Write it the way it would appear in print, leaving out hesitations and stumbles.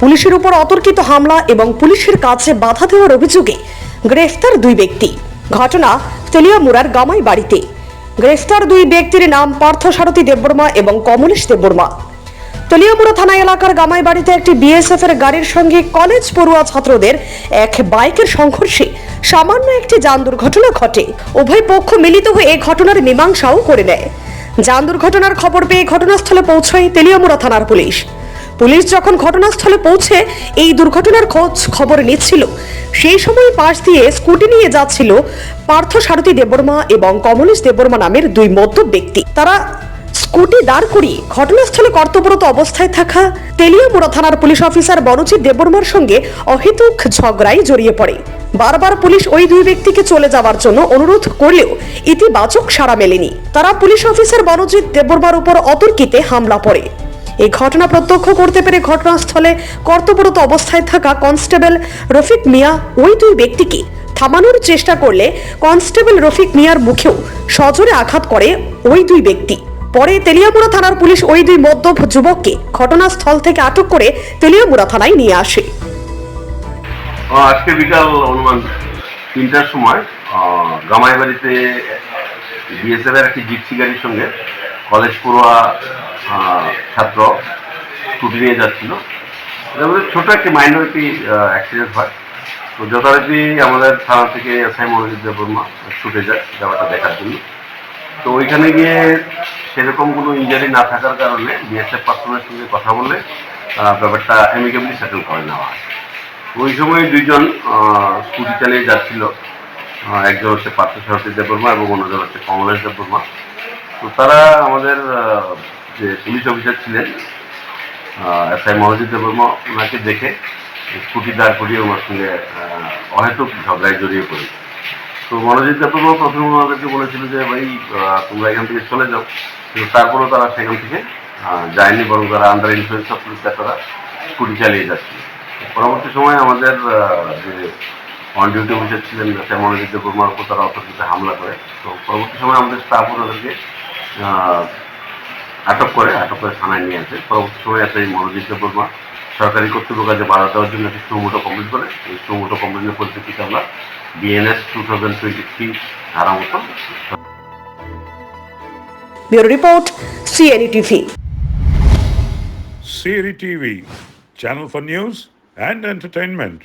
পুলিশের উপর অতর্কিত হামলা এবং পুলিশের কাছে বাধা দেওয়ার অভিযোগে গ্রেফতার দুই ব্যক্তি। ঘটনা তেলিয়ামুড়ার গামাই বাড়িতে। গ্রেফতার দুই ব্যক্তির নাম পার্থসারথী দেববর্মা এবং কমলেশ দেববর্মা। তেলিয়ামুড়া থানা এলাকার গামাই বাড়িতে একটি বিএসএফ এর গাড়ির সঙ্গে কলেজ পড়ুয়া ছাত্রদের এক বাইকের সংঘর্ষে সামান্য একটি যান দুর্ঘটনা ঘটে। উভয় পক্ষ মিলিত হয়ে এই ঘটনার মীমাংসাও করে নেয়। যান দুর্ঘটনার খবর পেয়ে ঘটনাস্থলে পৌঁছায় তেলিয়ামুড়া থানার পুলিশ। পুলিশ যখন ঘটনাস্থলে পৌঁছে এই দুর্ঘটনার খবর নিচ্ছিল, সেই সময় পাশ দিয়ে স্কুটি নিয়ে যাচ্ছিল পার্থসারথী দেববর্মা এবং কমলেশ দেববর্মা নামের দুই মদ্যপ ব্যক্তি। তারা স্কুটি দাঁড় করিয়ে ঘটনাস্থলে কর্তব্যরত অবস্থায় থাকা তেলিয়ামুড়া থানার পুলিশ অফিসার বনজিৎ দেববর্মার সঙ্গে অহেতুক ঝগড়ায় জড়িয়ে পড়ে। বারবার পুলিশ ওই দুই ব্যক্তিকে চলে যাওয়ার জন্য অনুরোধ করলেও ইতিবাচক সাড়া মেলেনি। তারা পুলিশ অফিসার বনজিৎ দেববর্মার উপর অতর্কিতে হামলা পড়ে। এই ঘটনা প্রত্যক্ষ করতে পেরে ঘটনাস্থলে কর্তব্যরত অবস্থায় থাকা কনস্টেবল রফিক মিয়া ওই দুই ব্যক্তিকে থামানোর চেষ্টা করলে কনস্টেবল রফিক মিয়ার মুখেও সজোরে আঘাত করে ওই দুই ব্যক্তি। পরে তেলিয়ামুড়া থানার পুলিশ ওই দুই মদ্যপ যুবককে ঘটনাস্থল থেকে আটক করে তেলিয়ামুড়া থানায় নিয়ে আসে। আজকে বিকাল অনুমান 3টার সময় গামাই বাড়িতে বিএসএফ এর একটি জিপসি গাড়ির সঙ্গে কলেজ পড়ুয়া ছাত্র স্কুটি নিয়ে যাচ্ছিল। এর মধ্যে ছোট একটি মাইনর একটি অ্যাক্সিডেন্ট হয়। তো যথারীতি আমাদের থানা থেকে এসআই মনোজিৎ দেববর্মা ছুটে যায় ব্যাপারটা দেখার জন্য। তো ওইখানে গিয়ে সেরকম কোনো ইনজারি না থাকার কারণে বিএসএফ পার্সনের সঙ্গে কথা বলে ব্যাপারটা অ্যামিকেবলি সেটেল করে নেওয়া হয়। ওই সময় দুইজন স্কুটি চালিয়ে যাচ্ছিল, একজন হচ্ছে পার্থসারথী দেববর্মা এবং অন্যজন হচ্ছে কমলেশ দেববর্মা। তো তারা আমাদের যে পুলিশ অফিসার ছিলেন এসআই মনোজিৎ দেববর্মা, ওনাকে দেখে স্কুটি দাঁড় করিয়ে ওনার সঙ্গে অহেতুক ঝগড়ায় জড়িয়ে পড়ি। তো মনোজিৎ দেববর্মা প্রথমে ওনাদেরকে বলেছিল যে ভাই তোমরা এখান থেকে চলে যাও, কিন্তু তারপরেও তারা সেখান থেকে যায়নি, বরং তারা আন্ডার ইনফ্লুয়েন্স অফ লিকার তারা স্কুটি চালিয়ে যাচ্ছিল। পরবর্তী সময় আমাদের যে অন ডিউটি অফিসার ছিলেন এসআই মনোজিৎ দেববর্মার উপর তারা অতর্কিত হামলা করে। তো পরবর্তী সময় আমাদের স্টাফ ওনাদেরকে আটক করে থানায় নিয়ে আসে। পরবর্তী সময় এসআই মনোজিৎ দেববর্মা সরকারি কর্তৃপক্ষ কাজে বাধা দেওয়ার জন্য একটি সুমোটো কমপ্লিট করে। এই সুমোটো কমপ্লিটের পরিপ্রেক্ষিতে আমরা বিএনএস 2023 ধারা মতো। Bureau report, CNE TV. CNE TV, channel for news and entertainment.